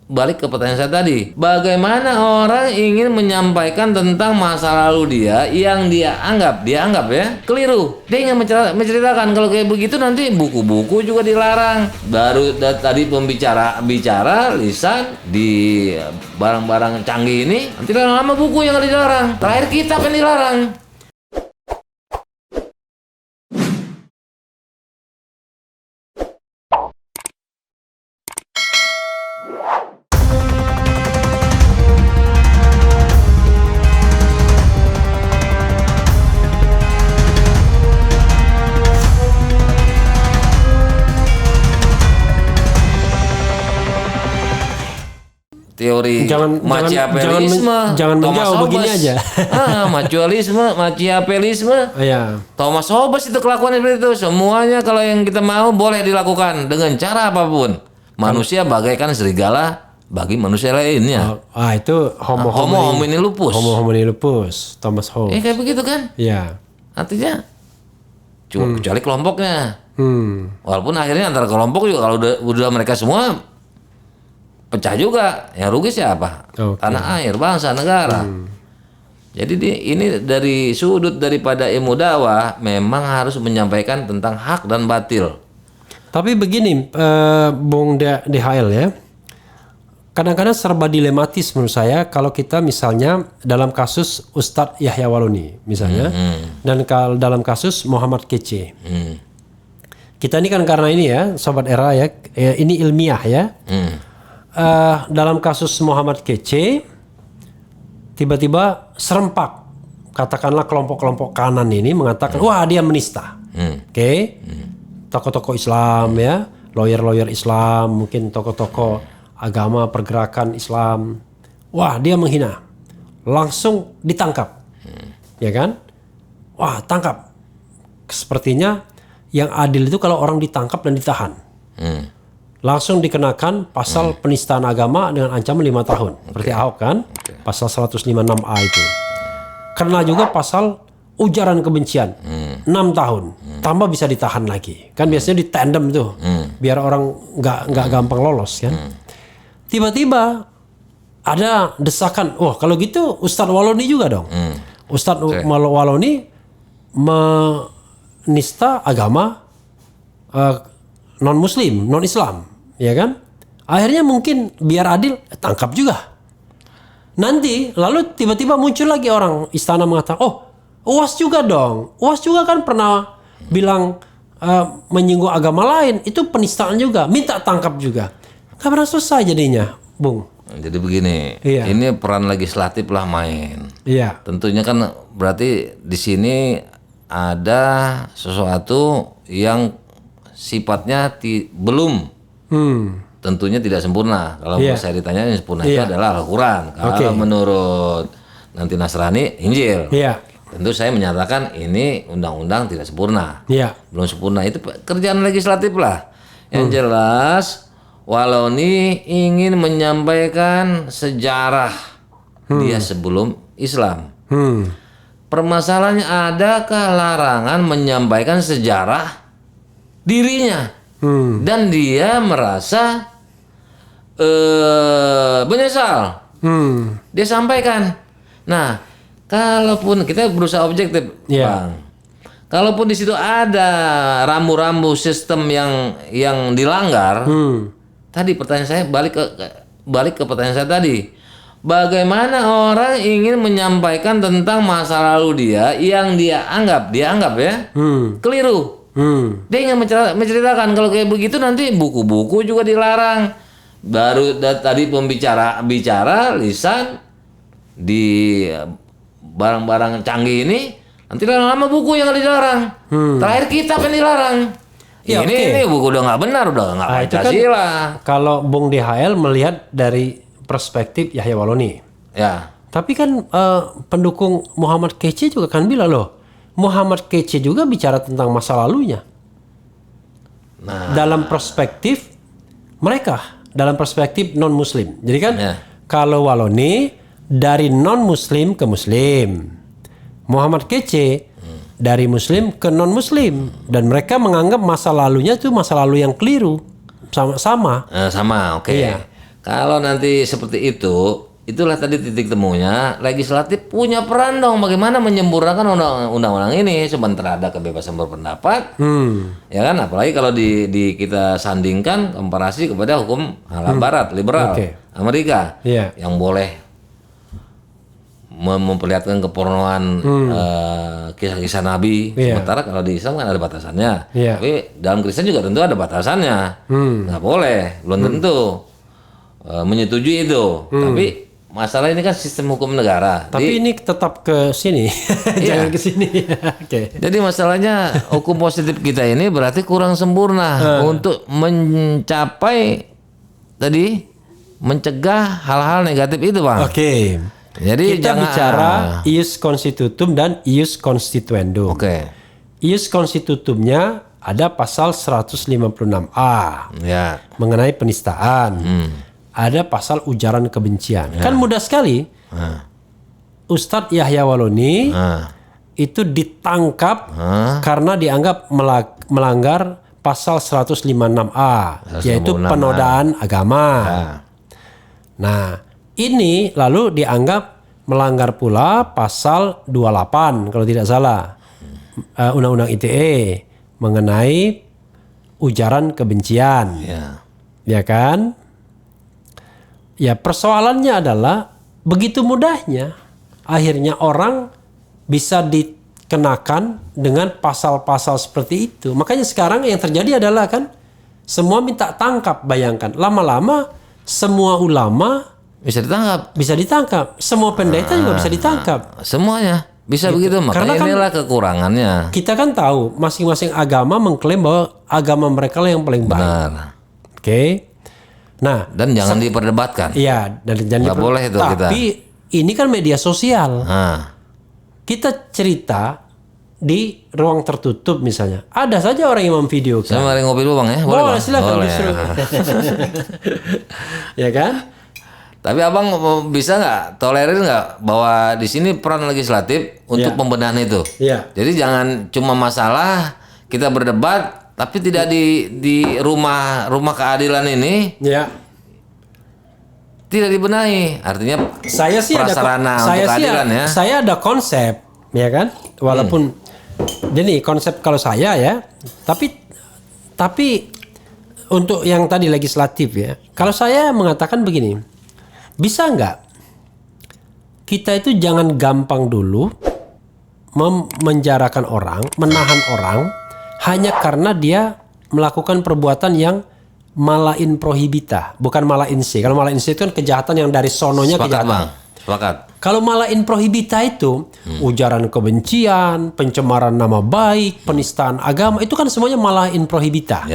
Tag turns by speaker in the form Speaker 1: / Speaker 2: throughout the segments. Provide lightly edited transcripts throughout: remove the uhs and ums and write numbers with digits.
Speaker 1: balik ke pertanyaan saya tadi. Bagaimana orang ingin menyampaikan tentang masa lalu dia yang dia anggap ya keliru. Dia ingin menceritakan kalau kayak begitu nanti buku-buku juga dilarang. Baru tadi bicara lisan di barang-barang canggih ini, nanti lama-lama buku yang dilarang. Terakhir kitab yang dilarang. Teori Machiavellisme,
Speaker 2: jangan menjauh begini aja.
Speaker 1: Machiavellisme,
Speaker 2: ya.
Speaker 1: Thomas Hobbes itu kelakuan seperti itu. Semuanya kalau yang kita mau boleh dilakukan dengan cara apapun. Manusia bagaikan serigala bagi manusia lainnya.
Speaker 2: Itu homo
Speaker 1: homini lupus.
Speaker 2: Homo homini lupus, Thomas Hobbes.
Speaker 1: Kayak begitu kan?
Speaker 2: Iya.
Speaker 1: Artinya cuma kecuali kelompoknya. Walaupun akhirnya antara kelompok juga kalau udah mereka semua pecah juga, yang rugi siapa? Tanah air, bangsa, negara. Jadi ini dari sudut daripada ilmu dakwah memang harus menyampaikan tentang hak dan batil.
Speaker 2: Tapi begini, Bung DHL ya, kadang-kadang serba dilematis menurut saya kalau kita misalnya dalam kasus Ustadz Yahya Waloni misalnya, dan dalam kasus Muhammad Kece. Kita ini kan karena ini ya, Sobat Era ya, ini ilmiah ya. Dalam kasus Muhammad Kece tiba-tiba serempak katakanlah kelompok-kelompok kanan ini mengatakan wah dia menista. Oke. Tokoh-tokoh Islam ya, lawyer-lawyer Islam, mungkin tokoh-tokoh agama pergerakan Islam. Wah, dia menghina. Langsung ditangkap. Ya kan? Wah, tangkap. Sepertinya yang adil itu kalau orang ditangkap dan ditahan. Langsung dikenakan pasal penistaan agama dengan ancaman 5 tahun. Seperti Ahok kan, pasal 156A itu. Kena juga pasal ujaran kebencian, 6 tahun. Tambah bisa ditahan lagi. Kan biasanya ditandem tuh, biar orang nggak gampang lolos kan. Tiba-tiba ada desakan, wah kalau gitu Ustadz Waloni juga dong. Ustadz Waloni menista agama non-Muslim, non-Islam. Ya kan? Akhirnya mungkin biar adil tangkap juga. Nanti lalu tiba-tiba muncul lagi orang istana mengatakan, oh UAS juga dong. UAS juga kan pernah bilang menyinggung agama lain, itu penistaan juga, minta tangkap juga. Gak pernah selesai jadinya, Bung.
Speaker 1: Jadi begini, ini peran legislatif lah main.
Speaker 2: Iya.
Speaker 1: Tentunya kan berarti di sini ada sesuatu yang sifatnya belum. Tentunya tidak sempurna. Kalau saya ditanya yang sempurna itu adalah Al-Quran. Kalau menurut nanti Nasrani, Injil. Tentu saya menyatakan ini undang-undang tidak sempurna. Belum sempurna, itu kerjaan legislatif lah. Yang jelas Waloni ingin menyampaikan sejarah dia sebelum Islam. Permasalahannya, adakah larangan menyampaikan sejarah dirinya? Dan dia merasa menyesal. Dia sampaikan. Nah, kalaupun kita berusaha objektif, Bang. Kalaupun di situ ada rambu-rambu sistem yang dilanggar, tadi pertanyaan saya balik ke pertanyaan saya tadi. Bagaimana orang ingin menyampaikan tentang masa lalu dia yang dia anggap ya keliru. Dia ingin menceritakan kalau kayak begitu nanti buku-buku juga dilarang. Baru tadi bicara lisan di barang-barang canggih ini, nanti lama-lama buku yang dilarang. Terakhir kitab yang dilarang. Ini buku udah nggak benar, udah nggak Pancasila.
Speaker 2: Kan, kalau Bung DHL melihat dari perspektif Yahya Waloni.
Speaker 1: Ya.
Speaker 2: Tapi kan pendukung Muhammad Kece juga kan bilang loh, Muhammad Kece juga bicara tentang masa lalunya. Dalam perspektif mereka, dalam perspektif non-Muslim. Jadi kan kalau Waloni dari non-Muslim ke Muslim, Muhammad Kece dari Muslim ke non-Muslim, dan mereka menganggap masa lalunya itu masa lalu yang keliru, sama.
Speaker 1: Sama, oke.
Speaker 2: Iya.
Speaker 1: Kalau nanti seperti itu, itulah tadi titik temunya. Legislatif punya peran dong bagaimana menyempurnakan undang-undang ini. Sementara ada kebebasan berpendapat, ya kan? Apalagi kalau di kita sandingkan komparasi kepada hukum ala Barat, liberal, Amerika, yang boleh memperlihatkan kepornoan kisah-kisah Nabi. Sementara kalau di Islam kan ada batasannya. Tapi dalam Kristen juga tentu ada batasannya. Nggak boleh, belum tentu menyetujui itu. Tapi masalah ini kan sistem hukum negara.
Speaker 2: Tapi ini tetap ke sini, jangan ke sini.
Speaker 1: Jadi masalahnya hukum positif kita ini berarti kurang sempurna untuk mencapai tadi mencegah hal-hal negatif itu, Bang. Jadi
Speaker 2: kita bicara ius constitutum dan ius constituendum. Ius constitutumnya ada pasal 156A mengenai penistaan. Ada pasal ujaran kebencian. Kan mudah sekali. Ustadz Yahya Waloni itu ditangkap karena dianggap melanggar pasal 156A, yaitu penodaan agama. Nah, ini lalu dianggap melanggar pula pasal 28 kalau tidak salah. Undang-Undang ITE mengenai ujaran kebencian. Ya kan? Ya, persoalannya adalah begitu mudahnya akhirnya orang bisa dikenakan dengan pasal-pasal seperti itu. Makanya sekarang yang terjadi adalah kan semua minta tangkap, bayangkan. Lama-lama semua ulama bisa ditangkap. Semua pendeta juga bisa ditangkap.
Speaker 1: Semuanya bisa begitu. Makanya kan inilah kekurangannya. Kita
Speaker 2: kan tahu masing-masing agama mengklaim bahwa agama mereka lah yang paling baik. Nah,
Speaker 1: dan jangan diperdebatkan.
Speaker 2: Iya, dan jangan
Speaker 1: nggak boleh itu kita.
Speaker 2: Tapi ini kan media sosial. Kita cerita di ruang tertutup misalnya. Ada saja orang yang memvideokan.
Speaker 1: Saya mari ngopi dulu, Bang ya.
Speaker 2: Boleh, silakan justru. Ya kan?
Speaker 1: Tapi Abang bisa nggak tolerir nggak bahwa di sini peran legislatif untuk pembenahan itu? Jadi jangan cuma masalah kita berdebat tapi tidak di rumah keadilan ini tidak dibenahi. Artinya
Speaker 2: saya sih
Speaker 1: prasarana untuk keadilan ya.
Speaker 2: Saya ada konsep, ya kan? Walaupun jadi konsep kalau saya ya, tapi untuk yang tadi legislatif ya, kalau saya mengatakan begini, bisa nggak kita itu jangan gampang dulu memenjarakan orang, menahan orang hanya karena dia melakukan perbuatan yang malain prohibita, bukan malain se. Kalau malain se itu kan kejahatan yang dari sononya kejahatan.
Speaker 1: Sepakat.
Speaker 2: Kalau malain prohibita itu ujaran kebencian, pencemaran nama baik, penistaan agama, itu kan semuanya malain prohibita.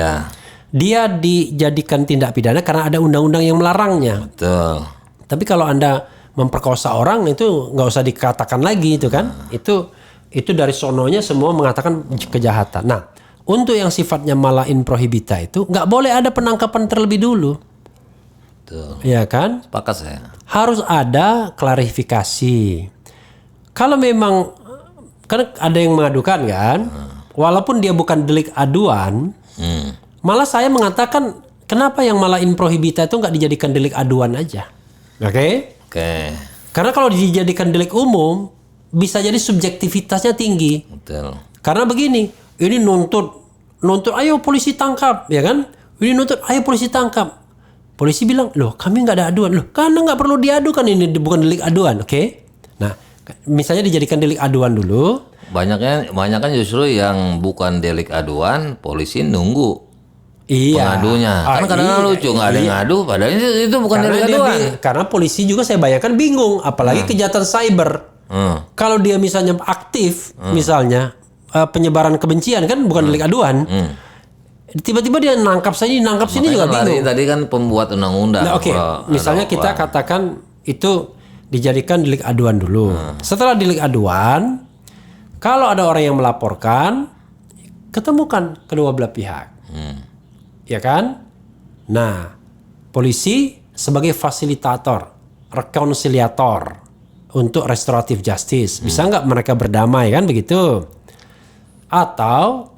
Speaker 2: Dia dijadikan tindak pidana karena ada undang-undang yang melarangnya.
Speaker 1: Betul.
Speaker 2: Tapi kalau Anda memperkosa orang itu nggak usah dikatakan lagi itu kan. Itu dari sononya semua mengatakan kejahatan. Nah, untuk yang sifatnya malain prohibita itu nggak boleh ada penangkapan terlebih dulu.
Speaker 1: Betul.
Speaker 2: Ya kan?
Speaker 1: Sepakat saya.
Speaker 2: Harus ada klarifikasi. Kalau memang kan ada yang mengadukan kan, walaupun dia bukan delik aduan, malah saya mengatakan kenapa yang malain prohibita itu nggak dijadikan delik aduan aja? Oke. Karena kalau dijadikan delik umum bisa jadi subjektivitasnya tinggi.
Speaker 1: Betul.
Speaker 2: Karena begini, ini nuntut ayo polisi tangkap, ya kan? Ini nuntut ayo polisi tangkap. Polisi bilang, loh kami nggak ada aduan. Loh karena nggak perlu diadukan, ini bukan delik aduan, oke? Nah, misalnya dijadikan delik aduan dulu.
Speaker 1: Banyak kan justru yang bukan delik aduan, polisi nunggu pengadunya. Karena kadang-kadang lucu nggak ada yang ngadu, padahal itu bukan delik aduan.
Speaker 2: Karena polisi juga saya bayangkan bingung, apalagi kejahatan cyber. Kalau dia misalnya aktif, misalnya penyebaran kebencian kan bukan delik aduan. Tiba-tiba dia nangkap sini juga bingung.
Speaker 1: Tadi kan pembuat undang-undang.
Speaker 2: Nah, misalnya kita katakan itu dijadikan delik aduan dulu. Setelah delik aduan, kalau ada orang yang melaporkan, ketemukan kedua belah pihak. Ya kan? Nah, polisi sebagai fasilitator, rekonsiliator untuk restoratif justice. Bisa nggak mereka berdamai kan begitu? Atau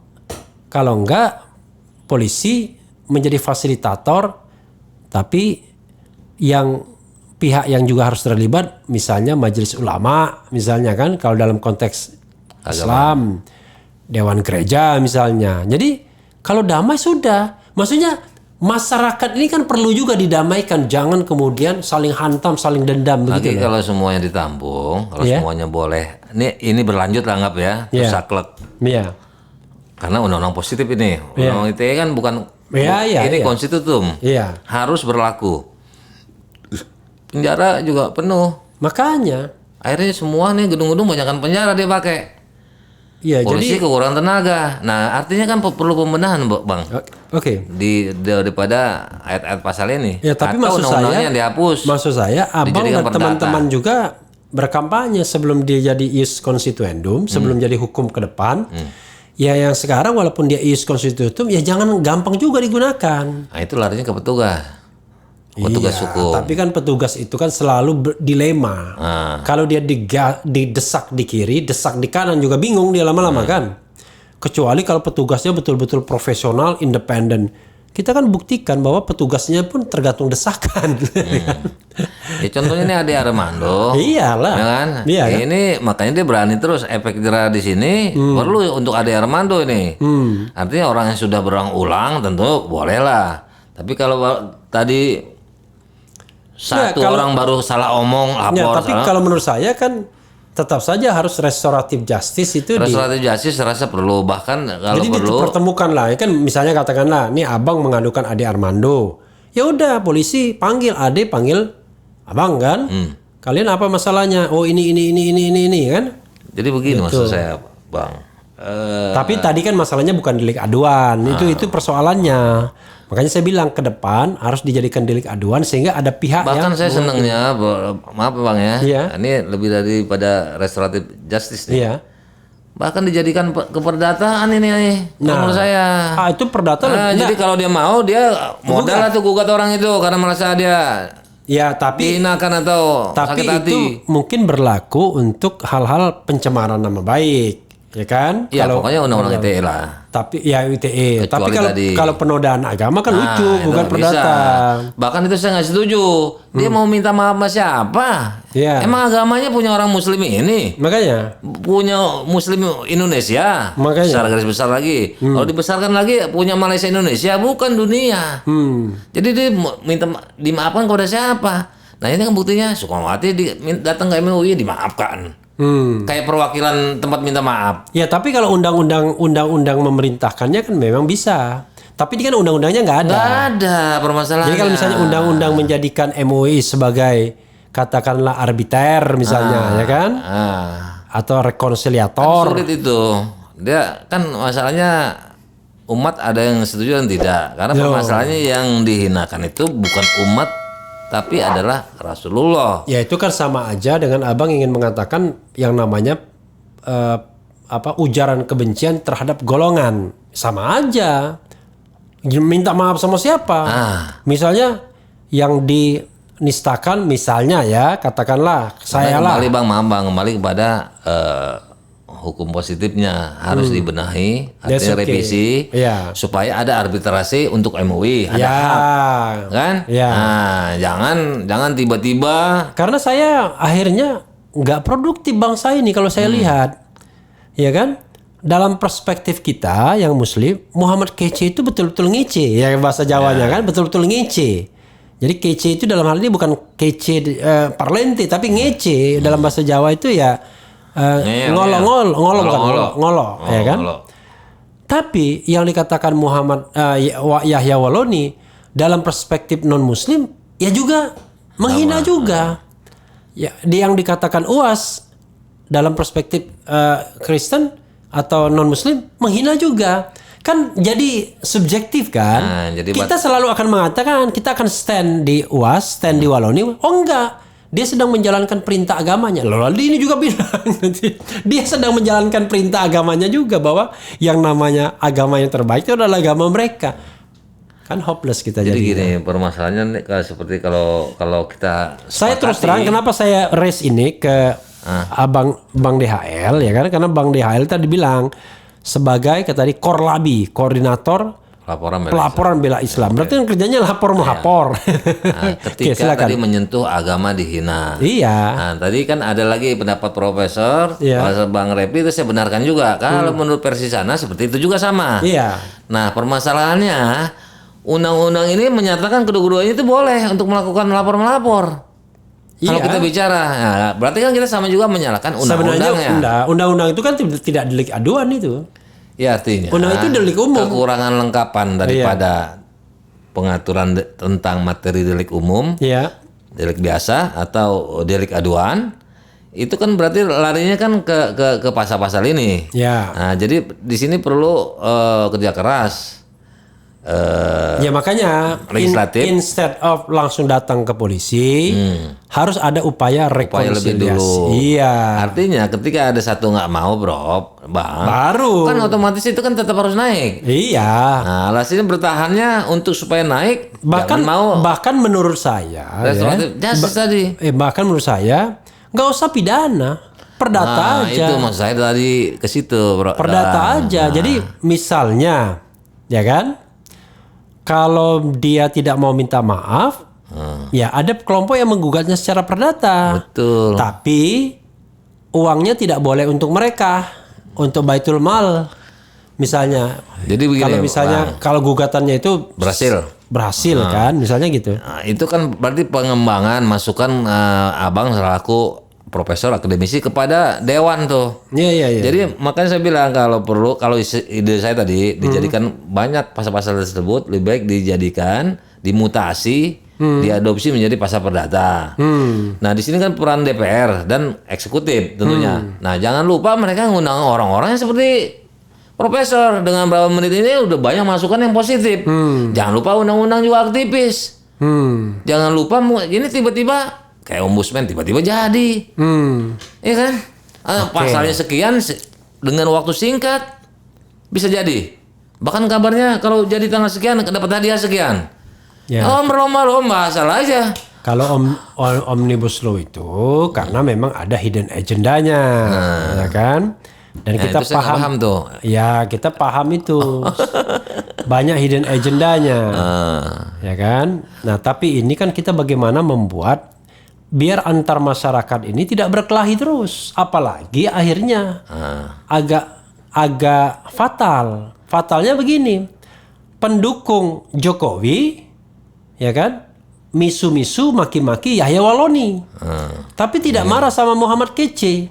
Speaker 2: kalau enggak, polisi menjadi fasilitator tapi yang pihak yang juga harus terlibat, misalnya majelis ulama, misalnya kan kalau dalam konteks Islam, dewan gereja misalnya. Jadi kalau damai sudah, maksudnya masyarakat ini kan perlu juga didamaikan, jangan kemudian saling hantam, saling dendam
Speaker 1: Nanti
Speaker 2: begitu.
Speaker 1: kalau semuanya ditampung, kalau semuanya boleh, ini berlanjut lah anggap ya, terus saklek.
Speaker 2: Iya.
Speaker 1: Karena undang-undang positif ini, undang-undang ITE kan bukan, ini konstitutum, harus berlaku. Penjara juga penuh.
Speaker 2: Makanya.
Speaker 1: Akhirnya semua nih gedung-gedung banyakkan penjara dia pakai.
Speaker 2: Iya,
Speaker 1: Polisi
Speaker 2: jadi
Speaker 1: kekurangan tenaga. Nah, artinya kan perlu pembenahan, Bang.
Speaker 2: Oke.
Speaker 1: Daripada ayat-ayat pasal ini.
Speaker 2: Ya, tapi
Speaker 1: atau
Speaker 2: maksud
Speaker 1: undang-undangnya
Speaker 2: saya
Speaker 1: dihapus.
Speaker 2: Maksud saya Abang
Speaker 1: dijadikan
Speaker 2: dan teman-teman juga berkampanye sebelum dia jadi ius constituendum, sebelum jadi hukum ke depan. Ya yang sekarang walaupun dia ius constituendum, ya jangan gampang juga digunakan.
Speaker 1: Nah, itu larinya ke petugas. Petugas hukum.
Speaker 2: Tapi kan petugas itu kan selalu dilema. Kalau dia didesak di kiri, desak di kanan juga bingung dia lama-lama kan. Kecuali kalau petugasnya betul-betul profesional, independen. Kita kan buktikan bahwa petugasnya pun tergantung desakan.
Speaker 1: Ya contohnya ini Ade Armando.
Speaker 2: Iyalah.
Speaker 1: Ya kan?
Speaker 2: Iya, kan?
Speaker 1: Ini makanya dia berani terus efek jerah di sini perlu untuk Ade Armando ini. Artinya orang yang sudah berulang tentu bolehlah. Tapi kalau tadi satu orang baru salah omong lapor.
Speaker 2: Tapi kalau menurut saya kan tetap saja harus restoratif justice itu
Speaker 1: restoratif justice serasa perlu, bahkan kalau
Speaker 2: jadi
Speaker 1: perlu
Speaker 2: dipertemukan lah. Kan misalnya katakanlah nih Abang mengadukan Ade Armando. Ya udah polisi panggil Ade, panggil Abang kan. Kalian apa masalahnya? Oh ini kan.
Speaker 1: Jadi begini maksud saya, Bang.
Speaker 2: Tapi tadi kan masalahnya bukan delik aduan. Itu persoalannya. Makanya saya bilang ke depan harus dijadikan delik aduan sehingga ada pihak
Speaker 1: bahkan saya senangnya, maaf Bang ya, ini lebih daripada restoratif justice nih.
Speaker 2: Iya.
Speaker 1: Bahkan dijadikan keperdataan ini menurut saya.
Speaker 2: Itu perdata.
Speaker 1: Jadi kalau dia mau, dia modal lah tuh gugat orang itu karena merasa dia dihinakan atau sakit hati.
Speaker 2: Itu mungkin berlaku untuk hal-hal pencemaran nama baik. Ya kan?
Speaker 1: Ya pokoknya undang-undang ITE lah.
Speaker 2: Tapi ya ITE.
Speaker 1: Kecuali
Speaker 2: tapi kalau penodaan agama kan lucu, bukan perdata.
Speaker 1: Bahkan itu saya nggak setuju. Dia mau minta maaf sama siapa? Emang agamanya punya orang Muslim ini?
Speaker 2: Makanya.
Speaker 1: Punya Muslim Indonesia.
Speaker 2: Makanya.
Speaker 1: Secara garis besar lagi. Kalau dibesarkan lagi punya Malaysia Indonesia, bukan dunia. Jadi dia minta dimaafkan kepada siapa? Nah ini kan buktinya Soekarnowati datang ke MUI dimaafkan. Kayak perwakilan tempat minta maaf.
Speaker 2: Ya tapi kalau undang-undang memerintahkannya kan memang bisa. Tapi ini kan undang-undangnya nggak ada.
Speaker 1: Nggak ada permasalahannya.
Speaker 2: Jadi kalau misalnya undang-undang menjadikan MUI sebagai katakanlah arbiter misalnya, ya kan? Atau rekonsiliator.
Speaker 1: Kan sulit itu. Dia kan masalahnya umat ada yang setuju dan tidak. Karena permasalahannya yang dihinakan itu bukan umat tapi adalah Rasulullah.
Speaker 2: Ya itu kan sama aja dengan Abang ingin mengatakan yang namanya ujaran kebencian terhadap golongan. Sama aja. Minta maaf sama siapa? Misalnya yang dinistakan misalnya ya, katakanlah saya lah.
Speaker 1: Kembali kembali kepada hukum positifnya harus dibenahi, artinya revisi supaya ada arbitrasi untuk MUI, ada hak, kan? Nah, jangan tiba-tiba.
Speaker 2: Karena saya akhirnya nggak produktif bangsa ini kalau saya lihat, ya kan? Dalam perspektif kita yang Muslim, Muhammad kece itu betul-betul ngece, ya bahasa Jawanya kan, betul-betul ngece. Jadi kece itu dalam hal ini bukan kece parlente, tapi ngece dalam bahasa Jawa itu ya. Ngolong, ya kan? Tapi yang dikatakan Muhammad Yahya Waloni dalam perspektif non Muslim ya juga menghina juga. Ya, yang dikatakan UAS dalam perspektif Kristen atau non Muslim menghina juga. Kan jadi subjektif kan? Kita selalu akan mengatakan kita akan stand di UAS, stand di Waloni. Oh enggak. Dia sedang menjalankan perintah agamanya. Lalu ini juga bilang dia sedang menjalankan perintah agamanya juga bahwa yang namanya agama yang terbaik itu adalah agama mereka. Kan hopeless kita jadi.
Speaker 1: Jadi gini permasalahannya seperti kalau kita
Speaker 2: saya terus terang kenapa saya raise ini ke Bang DHL ya kan, karena Bang DHL tadi bilang sebagai tadi Korlabi, koordinator Pelaporan bela Islam. Berarti kan kerjanya lapor menghapor.
Speaker 1: Nah, ketika tadi menyentuh agama dihina.
Speaker 2: Iya.
Speaker 1: Nah, tadi kan ada lagi pendapat Profesor Bang Repli, itu saya benarkan juga. Kalau menurut versi sana seperti itu juga sama.
Speaker 2: Iya.
Speaker 1: Nah, permasalahannya undang-undang ini menyatakan kedua-duanya itu boleh untuk melakukan lapor-melapor. Kalau kita bicara, nah, berarti kan kita sama juga menyalahkan undang-undangnya.
Speaker 2: Sebenarnya undang-undang itu kan tidak delik aduan itu.
Speaker 1: Ya, artinya
Speaker 2: undang itu delik umum.
Speaker 1: Kekurangan lengkapan daripada pengaturan tentang materi delik umum, delik biasa atau delik aduan, itu kan berarti larinya kan ke pasal-pasal ini. Nah, jadi di sini perlu kerja keras.
Speaker 2: Ya makanya
Speaker 1: legislatif
Speaker 2: instead of langsung datang ke polisi, harus ada upaya rekonsiliasi.
Speaker 1: Lebih dulu.
Speaker 2: Iya.
Speaker 1: Artinya ketika ada satu nggak mau, Bro, Bang,
Speaker 2: baru
Speaker 1: kan otomatis itu kan tetap harus naik.
Speaker 2: Iya.
Speaker 1: Nah, alasannya bertahannya untuk supaya naik,
Speaker 2: bahkan
Speaker 1: mau.
Speaker 2: Bahkan menurut saya,
Speaker 1: tadi.
Speaker 2: Bahkan menurut saya nggak usah pidana. Perdata aja.
Speaker 1: Itu maksud saya tadi ke situ, Bro.
Speaker 2: Perdata aja. Jadi misalnya, ya kan? Kalau dia tidak mau minta maaf, ya ada kelompok yang menggugatnya secara perdata.
Speaker 1: Betul.
Speaker 2: Tapi uangnya tidak boleh untuk mereka, untuk Baitul Mal, misalnya.
Speaker 1: Jadi begini,
Speaker 2: kalau misalnya kalau gugatannya itu berhasil kan, misalnya gitu.
Speaker 1: Nah, itu kan berarti pengembangan masukan Abang selaku profesor akademisi kepada dewan tuh.
Speaker 2: Iya.
Speaker 1: Jadi makanya saya bilang kalau ide saya tadi dijadikan banyak pasal-pasal tersebut lebih baik dijadikan dimutasi, diadopsi menjadi pasal perdata. Nah, di sini kan peran DPR dan eksekutif tentunya. Nah, jangan lupa mereka ngundang orang-orang yang seperti profesor dengan berapa menit ini udah banyak masukan yang positif. Jangan lupa undang-undang juga aktivis. Jangan lupa ini tiba-tiba kayak ombudsman tiba-tiba jadi, iya kan? Pasalnya sekian dengan waktu singkat bisa jadi. Bahkan kabarnya kalau jadi tanggal sekian dapat hadiah sekian. Berlomba-lomba asal aja.
Speaker 2: Kalau omnibus law itu karena memang ada hidden agendanya, ya kan? Dan kita paham
Speaker 1: tuh.
Speaker 2: Ya, kita paham itu. Banyak hidden agendanya, ya kan? Nah, tapi ini kan kita bagaimana membuat biar antar masyarakat ini tidak berkelahi terus, apalagi akhirnya agak fatal. Fatalnya begini, pendukung Jokowi, ya kan, misu-misu maki-maki Yahya Waloni, tapi tidak marah sama Muhammad Kece.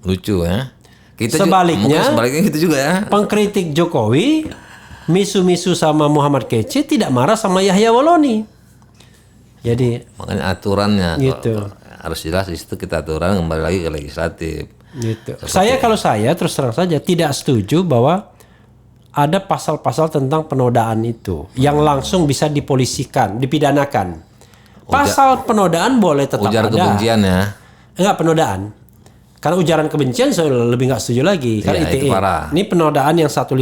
Speaker 1: Lucu ya.
Speaker 2: Sebaliknya
Speaker 1: gitu juga ya.
Speaker 2: Pengkritik Jokowi misu-misu sama Muhammad Kece tidak marah sama Yahya Waloni. Jadi
Speaker 1: makanya aturannya
Speaker 2: gitu.
Speaker 1: Harus jelas di situ, kita aturan kembali lagi ke legislatif.
Speaker 2: Gitu. Kalau saya terus terang saja tidak setuju bahwa ada pasal-pasal tentang penodaan itu yang langsung bisa dipolisikan, dipidanakan. Pasal penodaan boleh tetap
Speaker 1: ujar
Speaker 2: ada.
Speaker 1: Kebencian ya.
Speaker 2: Enggak, penodaan. Karena ujaran kebencian saya lebih nggak setuju lagi. Kan ITE. Ini penodaan yang 156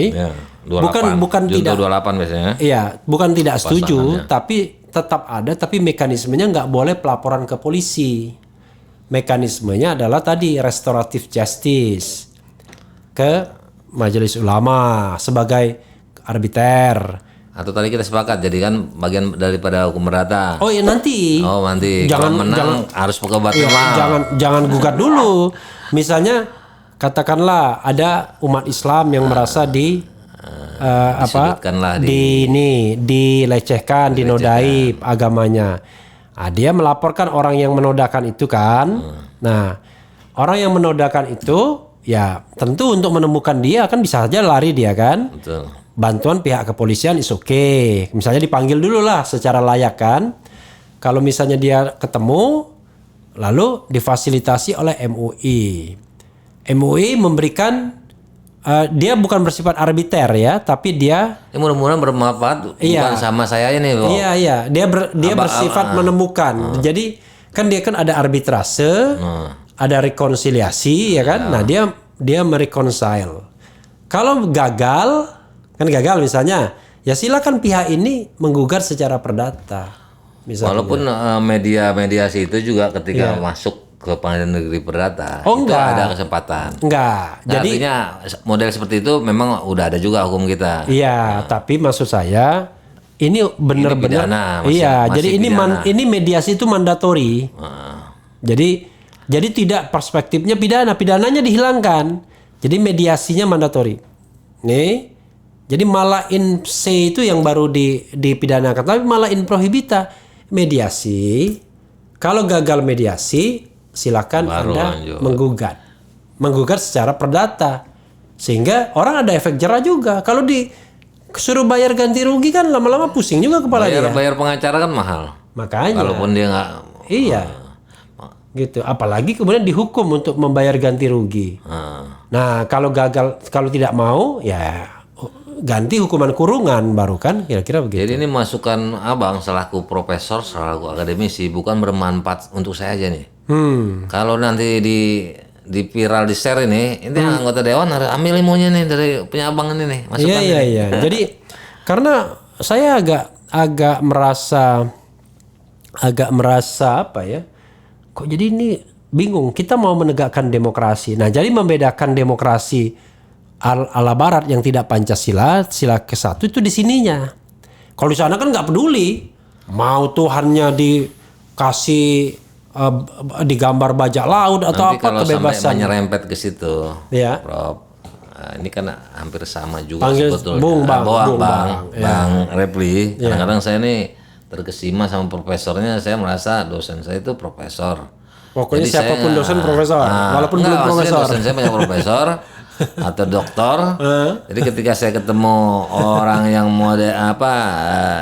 Speaker 1: ya, 28.
Speaker 2: bukan tidak
Speaker 1: 28 biasanya.
Speaker 2: Iya, bukan tidak setuju, tapi tetap ada, tapi mekanismenya nggak boleh pelaporan ke polisi. Mekanismenya adalah tadi restoratif justice ke Majelis Ulama sebagai arbiter.
Speaker 1: Atau tadi kita sepakat jadikan bagian daripada hukum perdata.
Speaker 2: Oh iya nanti.
Speaker 1: Jangan harus pekebat
Speaker 2: jangan gugat dulu. Misalnya katakanlah ada umat Islam yang merasa dilecehkan, dinodai agamanya. Dia melaporkan orang yang menodakan itu kan. Nah, orang yang menodakan itu ya tentu untuk menemukan dia kan bisa saja lari dia kan.
Speaker 1: Betul.
Speaker 2: Bantuan pihak kepolisian is okay. Misalnya dipanggil dulu lah secara layak kan. Kalau misalnya dia ketemu lalu difasilitasi oleh MUI. MUI memberikan dia bukan bersifat arbiter ya, tapi dia
Speaker 1: mudah-mudahan bermanfaat bukan sama saya ini loh.
Speaker 2: Iya, dia bersifat menemukan. Jadi kan dia kan ada arbitrase, ada rekonsiliasi ya kan. Nah, dia mereconcile. Kalau gagal misalnya, ya silakan pihak ini menggugat secara perdata. Misalnya.
Speaker 1: Walaupun media-mediasi itu juga ketika masuk ke pengadilan negeri perdata,
Speaker 2: Oh,
Speaker 1: itu
Speaker 2: enggak.
Speaker 1: ada kesempatan.
Speaker 2: Enggak.
Speaker 1: Nah,
Speaker 2: Jadi
Speaker 1: artinya model seperti itu memang udah ada juga hukum kita.
Speaker 2: iya, tapi maksud saya ini benar-benar
Speaker 1: pidana, masih-
Speaker 2: iya,
Speaker 1: masih
Speaker 2: jadi
Speaker 1: pidana.
Speaker 2: ini mediasi itu mandatori. Jadi tidak perspektifnya pidana, pidananya dihilangkan. Jadi mediasinya mandatori. Nih. Jadi malah in se itu yang baru dipidanakan, tapi malah in prohibita mediasi. Kalau gagal mediasi, silakan
Speaker 1: Baru
Speaker 2: Anda
Speaker 1: lanjut.
Speaker 2: menggugat secara perdata, sehingga orang ada efek jerah juga. Kalau disuruh bayar ganti rugi kan lama-lama pusing juga kepala dia.
Speaker 1: Bayar pengacara kan mahal.
Speaker 2: Makanya,
Speaker 1: Walaupun dia nggak.
Speaker 2: iya, gitu. Apalagi kemudian dihukum untuk membayar ganti rugi. Nah, kalau tidak mau, ya ganti hukuman kurungan baru kan, kira-kira begitu.
Speaker 1: Jadi ini masukan abang selaku profesor, selaku akademisi, bukan bermanfaat untuk saya aja nih. Kalau nanti di viral di share ini anggota dewan harus ambil ilmunya nih dari punya abang ini nih. Masukan
Speaker 2: Iya. Jadi karena saya agak merasa apa ya? Kok jadi ini bingung. Kita mau menegakkan demokrasi. Nah, jadi membedakan demokrasi ala barat yang tidak Pancasila, sila ke-1 itu di sininya. Kalau di sana kan nggak peduli. Mau Tuhannya dikasih digambar bajak laut atau
Speaker 1: nanti
Speaker 2: apa
Speaker 1: kalau
Speaker 2: kebebasan.
Speaker 1: sampai menyerempet ke situ,
Speaker 2: Ya.
Speaker 1: Prof. Ini kan hampir sama juga
Speaker 2: Panggil
Speaker 1: sebetulnya.
Speaker 2: Bang.
Speaker 1: Bang Repli. Kadang-kadang saya ini terkesima sama profesornya. Saya merasa dosen saya itu profesor.
Speaker 2: Pokoknya
Speaker 1: Jadi
Speaker 2: siapapun
Speaker 1: saya-
Speaker 2: dosen profesor, walaupun belum
Speaker 1: maksudnya
Speaker 2: profesor.
Speaker 1: Dosen saya banyak profesor atau doktor. Jadi ketika saya ketemu orang yang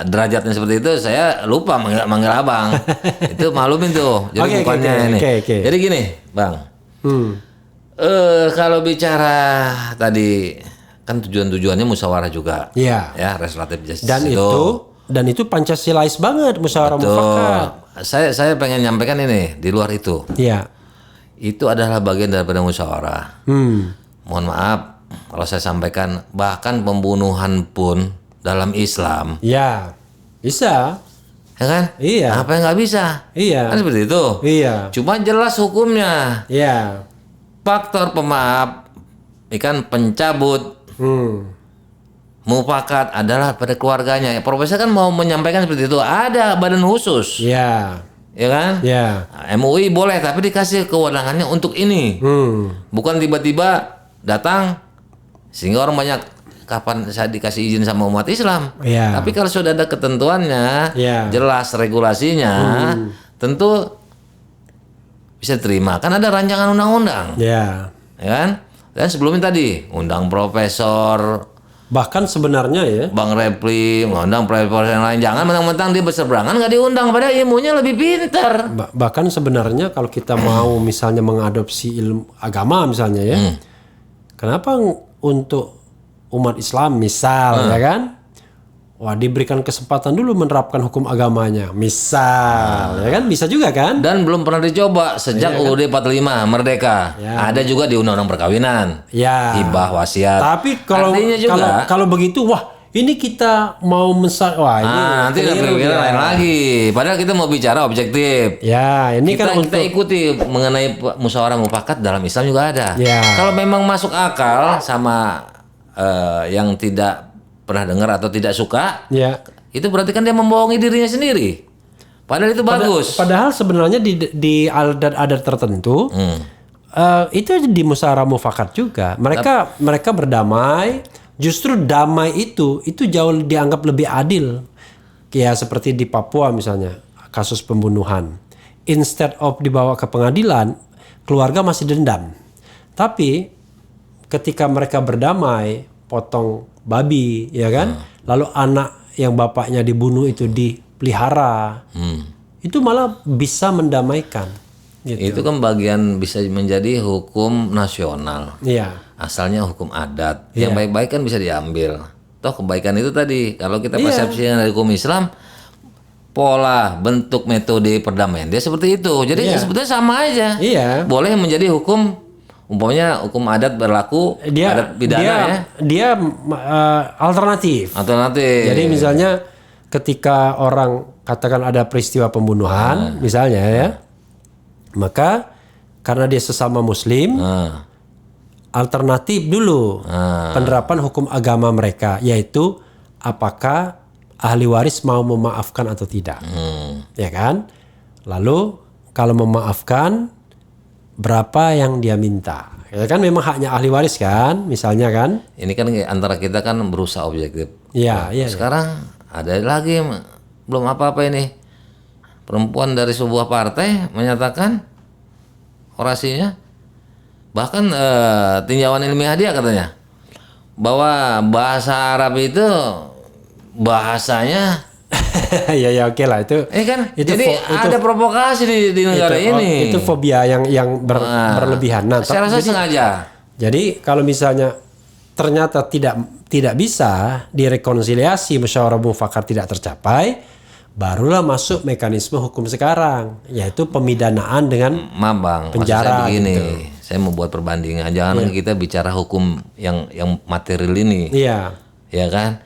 Speaker 1: derajatnya seperti itu, saya lupa manggil abang. Itu maklumin tuh. Jadi
Speaker 2: Oke,
Speaker 1: bukannya ini.
Speaker 2: oke.
Speaker 1: Jadi gini, Bang. Kalau bicara tadi kan tujuannya musyawarah juga.
Speaker 2: Iya.
Speaker 1: Ya, restoratif justice
Speaker 2: Dan itu Pancasilais banget musyawarah
Speaker 1: Tuh,
Speaker 2: mufakat.
Speaker 1: saya pengen nyampaikan ini di luar itu.
Speaker 2: Iya.
Speaker 1: Itu adalah bagian daripada musyawarah. Mohon maaf kalau saya sampaikan, bahkan pembunuhan pun dalam Islam,
Speaker 2: Iya. Bisa.
Speaker 1: ya kan?
Speaker 2: Iya.
Speaker 1: Apa yang nggak bisa?
Speaker 2: Iya.
Speaker 1: Kan seperti itu.
Speaker 2: Iya.
Speaker 1: Cuma jelas hukumnya.
Speaker 2: Iya.
Speaker 1: Faktor pemaaf, ikan pencabut, mufakat adalah pada keluarganya. Profesor kan mau menyampaikan seperti itu. Ada badan khusus,
Speaker 2: Iya.
Speaker 1: ya kan?
Speaker 2: Iya.
Speaker 1: MUI boleh, tapi dikasih kewenangannya untuk ini. Bukan tiba-tiba datang sehingga orang banyak kapan saya dikasih izin sama umat Islam.
Speaker 2: Iya.
Speaker 1: Tapi kalau sudah ada ketentuannya,
Speaker 2: Iya.
Speaker 1: jelas regulasinya, tentu bisa terima. Kan ada rancangan undang-undang,
Speaker 2: Iya.
Speaker 1: ya kan? Dan sebelumnya tadi undang profesor
Speaker 2: Bahkan sebenarnya ya.
Speaker 1: Bang Repli, mengundang profesor yang lain. Jangan mentang-mentang dia berseberangan nggak diundang, padahal ilmunya lebih pintar.
Speaker 2: Bahkan sebenarnya kalau kita mau misalnya mengadopsi ilmu agama misalnya ya. Kenapa untuk umat Islam misal ya kan? Wah, diberikan kesempatan dulu menerapkan hukum agamanya. Misal, ya kan? Bisa juga kan?
Speaker 1: Dan belum pernah dicoba sejak UUD 45 Merdeka.
Speaker 2: Ya.
Speaker 1: Ada juga di Undang-Undang Perkawinan.
Speaker 2: Ya.
Speaker 1: Hibah wasiat.
Speaker 2: Tapi kalau
Speaker 1: Artinya juga,
Speaker 2: kalau begitu, wah, ini kita mau wah ini
Speaker 1: nanti
Speaker 2: keliru
Speaker 1: kita
Speaker 2: ya.
Speaker 1: lain lagi. Padahal kita mau bicara objektif.
Speaker 2: Ya, ini
Speaker 1: Kita,
Speaker 2: kan
Speaker 1: kita ikuti mengenai musyawarah mufakat dalam Islam juga ada.
Speaker 2: Ya.
Speaker 1: Kalau memang masuk akal sama yang tidak pernah dengar atau tidak suka,
Speaker 2: ya.
Speaker 1: itu berarti kan dia membohongi dirinya sendiri. Padahal itu bagus.
Speaker 2: Padahal sebenarnya di adat-adat tertentu itu di musyawarah mufakat juga. Mereka berdamai. Justru damai itu jauh dianggap lebih adil. Ya seperti di Papua misalnya kasus pembunuhan. Instead of dibawa ke pengadilan, keluarga masih dendam. Tapi ketika mereka berdamai, potong babi, ya kan? Lalu anak yang bapaknya dibunuh itu dipelihara. Itu malah bisa mendamaikan. Gitu.
Speaker 1: Itu kan bagian bisa menjadi hukum nasional.
Speaker 2: Iya.
Speaker 1: Asalnya hukum adat. Yang baik-baik kan bisa diambil. Toh kebaikan itu tadi, kalau kita persepsikan dari hukum Islam, pola, bentuk, metode perdamaian dia seperti itu. Jadi sebetulnya sama aja.
Speaker 2: Iya.
Speaker 1: Boleh menjadi hukum, umpamanya hukum adat berlaku, adat pidana ya.
Speaker 2: Dia alternatif.
Speaker 1: Alternatif.
Speaker 2: Jadi misalnya ketika orang katakan ada peristiwa pembunuhan, misalnya ya, maka karena dia sesama muslim, alternatif dulu penerapan hukum agama mereka, yaitu apakah ahli waris mau memaafkan atau tidak. Ya kan? Lalu kalau memaafkan, berapa yang dia minta? Ya kan memang haknya ahli waris kan, misalnya kan?
Speaker 1: Ini kan antara kita kan berusaha objektif.
Speaker 2: Iya, iya.
Speaker 1: Sekarang ada lagi belum apa-apa ini. Perempuan dari sebuah partai menyatakan orasinya, bahkan tinjauan ilmiah dia katanya bahwa bahasa Arab itu bahasanya
Speaker 2: ya oke lah itu.
Speaker 1: Kan jadi ada provokasi di negara ini.
Speaker 2: Itu fobia yang berlebihan. Nah,
Speaker 1: saya rasa sengaja.
Speaker 2: Jadi kalau misalnya ternyata tidak bisa direkonsiliasi, musyawarah mufakat tidak tercapai, barulah masuk mekanisme hukum sekarang, yaitu pemidanaan dengan penjara.
Speaker 1: Maksud saya begini,
Speaker 2: gitu.
Speaker 1: Saya mau buat perbandingan. Jangan kita bicara hukum yang material ini.
Speaker 2: Iya.
Speaker 1: Ya kan?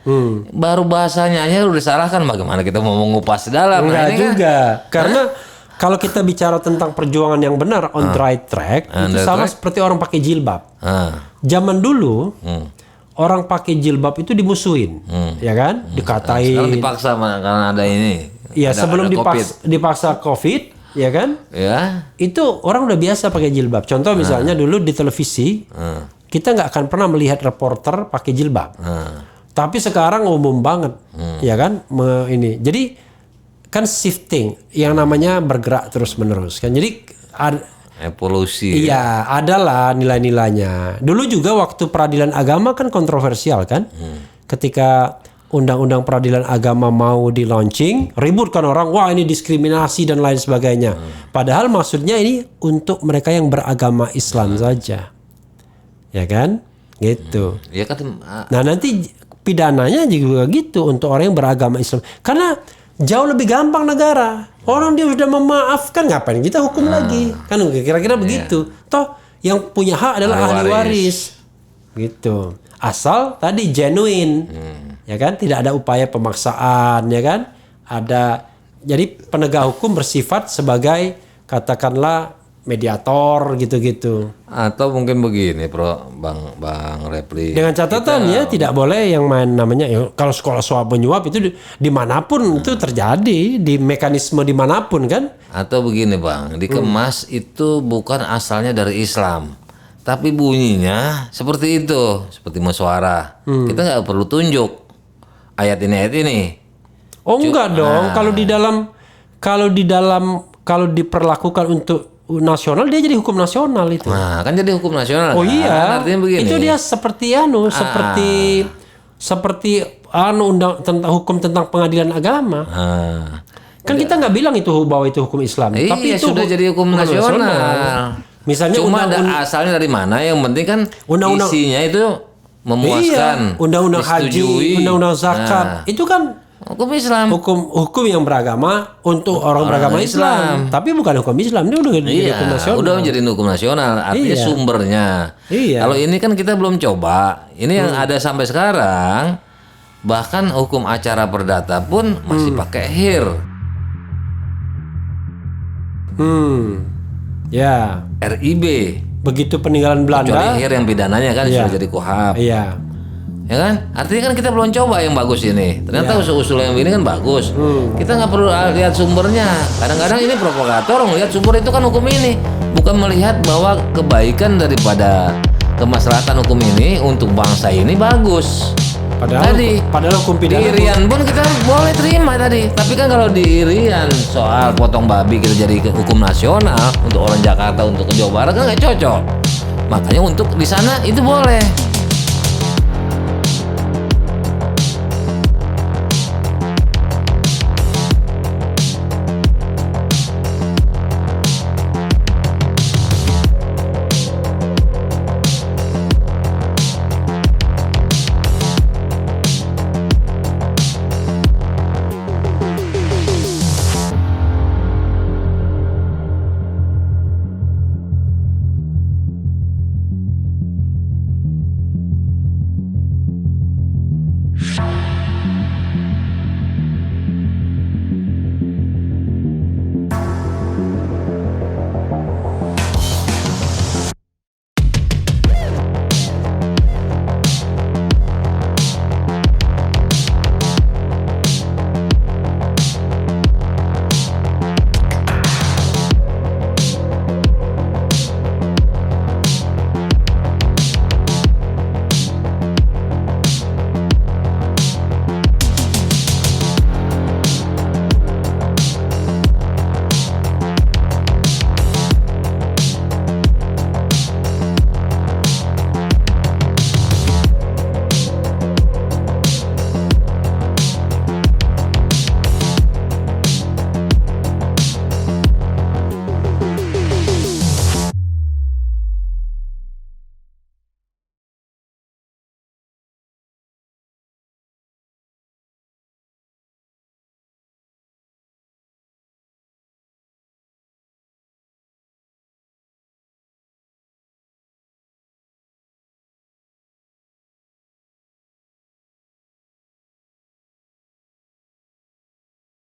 Speaker 1: Baru bahasanya aja udah disalahkan, bagaimana kita mau mengupas dalam.
Speaker 2: Enggak
Speaker 1: ini
Speaker 2: juga. Karena kalau kita bicara tentang perjuangan yang benar on the right track, itu sama seperti orang pakai jilbab. Zaman dulu orang pakai jilbab itu dimusuhin, ya kan? Dikatain.
Speaker 1: Sekarang dipaksa karena ada ini.
Speaker 2: Iya, sebelum dipaksa COVID, ya kan?
Speaker 1: Ya.
Speaker 2: Itu orang udah biasa pakai jilbab. Contoh misalnya dulu di televisi, kita nggak akan pernah melihat reporter pakai jilbab. Tapi sekarang umum banget, ya kan? Ini. Jadi kan shifting, yang namanya bergerak terus menerus kan. Jadi
Speaker 1: evolusi.
Speaker 2: Iya, adalah nilai-nilainya. Dulu juga waktu peradilan agama kan kontroversial kan? Ketika undang-undang peradilan agama mau di launching, ribut kan orang, wah ini diskriminasi dan lain sebagainya. Padahal maksudnya ini untuk mereka yang beragama Islam saja. Ya kan? Gitu.
Speaker 1: Ya kan.
Speaker 2: Nah, nanti pidananya juga gitu untuk orang yang beragama Islam. Karena jauh lebih gampang negara. Orang dia sudah memaafkan, ngapain kita hukum lagi? Kan kira-kira begitu. Toh yang punya hak adalah ahli waris. Gitu. Asal tadi genuine. Ya kan? Tidak ada upaya pemaksaan, ya kan? Jadi penegak hukum bersifat sebagai katakanlah mediator gitu-gitu.
Speaker 1: Atau mungkin begini, Bang Repli.
Speaker 2: Dengan catatan ya tidak boleh yang main namanya kalau sekolah suap menyuap itu dimanapun itu terjadi, di mekanisme dimanapun kan.
Speaker 1: Atau begini Bang, dikemas itu bukan asalnya dari Islam, tapi bunyinya seperti itu, seperti musyawarah. Kita nggak perlu tunjuk ayat ini.
Speaker 2: Oh enggak dong, kalau diperlakukan untuk nasional dia jadi hukum nasional itu.
Speaker 1: Nah, kan jadi hukum nasional.
Speaker 2: Oh iya.
Speaker 1: Artinya begini.
Speaker 2: Itu dia seperti tentang hukum tentang pengadilan agama. Kan kita nggak bilang itu bahwa itu hukum Islam, tapi itu
Speaker 1: sudah jadi hukum nasional.
Speaker 2: Misalnya
Speaker 1: cuma ada asalnya dari mana, yang penting kan isinya itu memuaskan.
Speaker 2: Iya, undang-undang haji, undang-undang zakat, itu kan
Speaker 1: hukum Islam.
Speaker 2: Hukum yang beragama untuk orang beragama Islam. Tapi bukan hukum Islam, dia udah jadi hukum nasional.
Speaker 1: Udah menjadi hukum nasional, artinya sumbernya.
Speaker 2: Iya.
Speaker 1: Kalau ini kan kita belum coba. Ini yang ada sampai sekarang. Bahkan hukum acara perdata pun masih pakai HIR.
Speaker 2: Ya.
Speaker 1: RIB.
Speaker 2: Begitu peninggalan Belanda.
Speaker 1: Kecuali HIR yang pidananya kan sudah jadi KUHAP.
Speaker 2: Iya.
Speaker 1: Ya kan? Artinya kan kita belum coba yang bagus ini. Ternyata usul-usul yang ini kan bagus. Kita nggak perlu lihat sumbernya. Kadang-kadang ini provokator melihat sumber itu kan hukum ini, bukan melihat bahwa kebaikan daripada kemaslahatan hukum ini untuk bangsa ini bagus.
Speaker 2: Padahal hukum pidana
Speaker 1: di Irian pun kita boleh terima tadi. Tapi kan kalau di Irian soal potong babi kita jadi hukum nasional untuk orang Jakarta, untuk Jawa Barat kan nggak cocok. Makanya untuk di sana itu boleh.